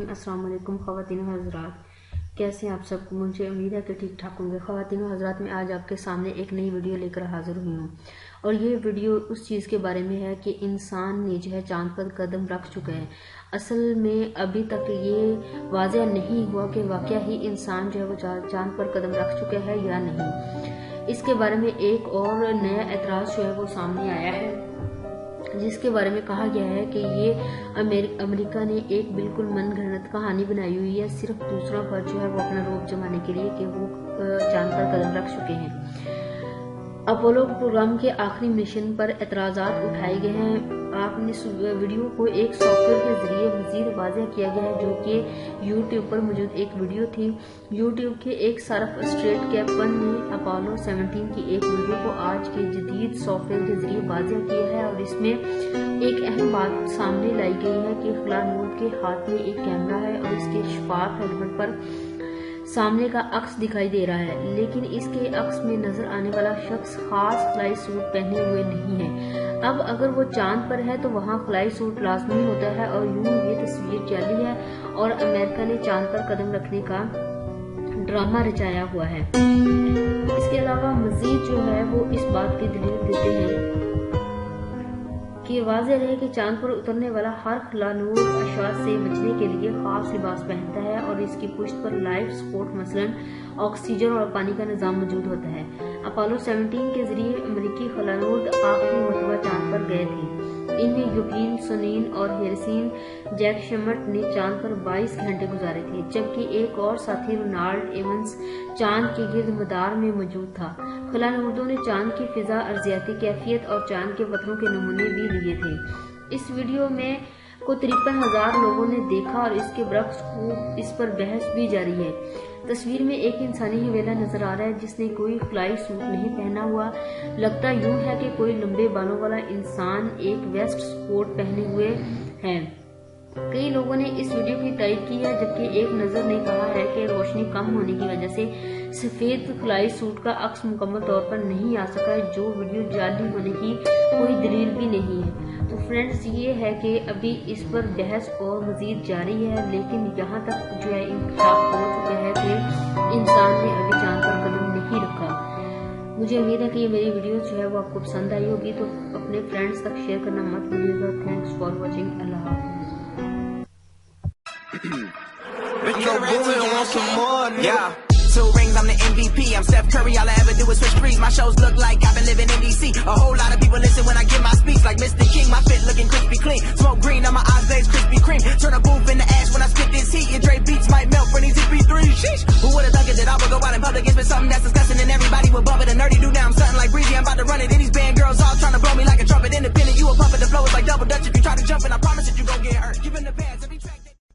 السلام علیکم خواتین و حضرات، کیسے ہیں آپ سب؟ مجھے امید ہے کہ ٹھیک ٹھاک ہوں گے۔ خواتین و حضرات، میں آج آپ کے سامنے ایک نئی ویڈیو لے کر حاضر ہوئی ہوں، اور یہ ویڈیو اس چیز کے بارے میں ہے کہ انسان نے جو ہے چاند پر قدم رکھ چکا ہے۔ اصل میں ابھی تک یہ واضح نہیں ہوا کہ واقعہ ہی انسان جو ہے وہ چاند پر قدم رکھ چکا ہے یا نہیں۔ اس کے بارے میں ایک اور نیا اعتراض جو ہے وہ سامنے آیا ہے، جس کے بارے میں کہا گیا ہے کہ یہ امریکہ نے ایک بالکل من گھڑت کہانی بنائی ہوئی ہے، صرف دوسروں پر جو ہے وہ اپنا روب جمانے کے لیے کہ وہ چاند پر قدم رکھ چکے ہیں۔ اپولو پروگرام کے آخری مشن پر اعتراضات اٹھائے گئے ہیں۔ آپ نے ویڈیو کو ایک سافٹ ویئر کے ذریعے مزید واضح کیا گیا ہے، جو کہ یوٹیوب پر موجود ایک ویڈیو تھی۔ یوٹیوب کے ایک صارف اسٹریٹ کیپن نے اپولو 17 کی ایک ویڈیو کو آج کے جدید سافٹ ویئر کے ذریعے واضح کیا ہے، اور اس میں ایک اہم بات سامنے لائی گئی ہے کہ خلا نور کے ہاتھ میں ایک کیمرہ ہے اور اس کے شفاف ہیلمٹ پر سامنے کا عکس دکھائی دے رہا ہے، لیکن اس کے عکس میں نظر آنے والا شخص خاص خلائی سوٹ پہنے ہوئے نہیں ہے۔ اب اگر وہ چاند پر ہے تو وہاں خلائی سوٹ لازمی ہوتا ہے، اور یوں یہ تصویر جعلی ہے اور امریکہ نے چاند پر قدم رکھنے کا ڈرامہ رچایا ہوا ہے۔ اس کے علاوہ مزید جو ہے وہ اس بات کی دلیل دیتے ہیں کہ واضح رہے کہ چاند پر اترنے والا ہر خلا نور اشعاع سے بچنے کے لیے خاص لباس پہنتا ہے، اور اس کی پشت پر لائف سپورٹ مثلاً آکسیجن اور پانی کا نظام موجود ہوتا ہے۔ اپولو 17 کے ذریعے امریکی خلا نور آخری مرتبہ چاند پر گئے تھے۔ ان میں یوکین سونین اور ہیریسن جیک شمٹ نے چاند پر 22 گھنٹے گزارے تھے، جبکہ ایک اور ساتھی رونالڈ ایونز چاند کے گرد مدار میں موجود تھا۔ خلا نوردوں نے چاند کی فضا، ارضیاتی کیفیت اور چاند کے پتھروں کے نمونے بھی لیے تھے۔ اس ویڈیو میں کو 53,000 لوگوں نے دیکھا، اور اس کے برعکس اس پر بحث بھی جاری ہے۔ تصویر میں ایک انسانی حویلا نظر آ رہا ہے جس نے کوئی خلائی سوٹ نہیں پہنا ہوا۔ لگتا یوں ہے کہ کوئی لمبے بالوں والا انسان ایک ویسٹ کوٹ پہنے ہوئے ہے۔ کئی لوگوں نے اس ویڈیو کی تائید کی ہے، جبکہ ایک نظر نے کہا ہے کہ روشنی کم ہونے کی وجہ سے سفید خلائی سوٹ کا عکس مکمل طور پر نہیں آ سکا، جو ویڈیو جعلی ہونے کی کوئی دلیل بھی نہیں ہے۔ تو فرینڈز، یہ ہے کہ ابھی اس پر بحث اور مزید جاری ہے، لیکن یہاں تک جو ہے انکشاف ہو چکا ہے کہ انسان نے ابھی چاند پر قدم نہیں رکھا۔ مجھے امید ہے کہ یہ میری ویڈیوز جو ہے وہ آپ کو پسند آئی ہوگی، تو اپنے فرینڈز تک شیئر کرنا مت بھولیے گا۔ Thanks for watching. اللہ حافظ۔ Two rings, I'm the MVP. I'm Steph Curry, all I ever do is switch threes. My shows look like I've been living in DC. A whole lot of people listen when I give my speech. Like Mr. King, my fit looking crispy clean. Smoke green on my eyes, glaze Krispy Kreme. Turn a booth in the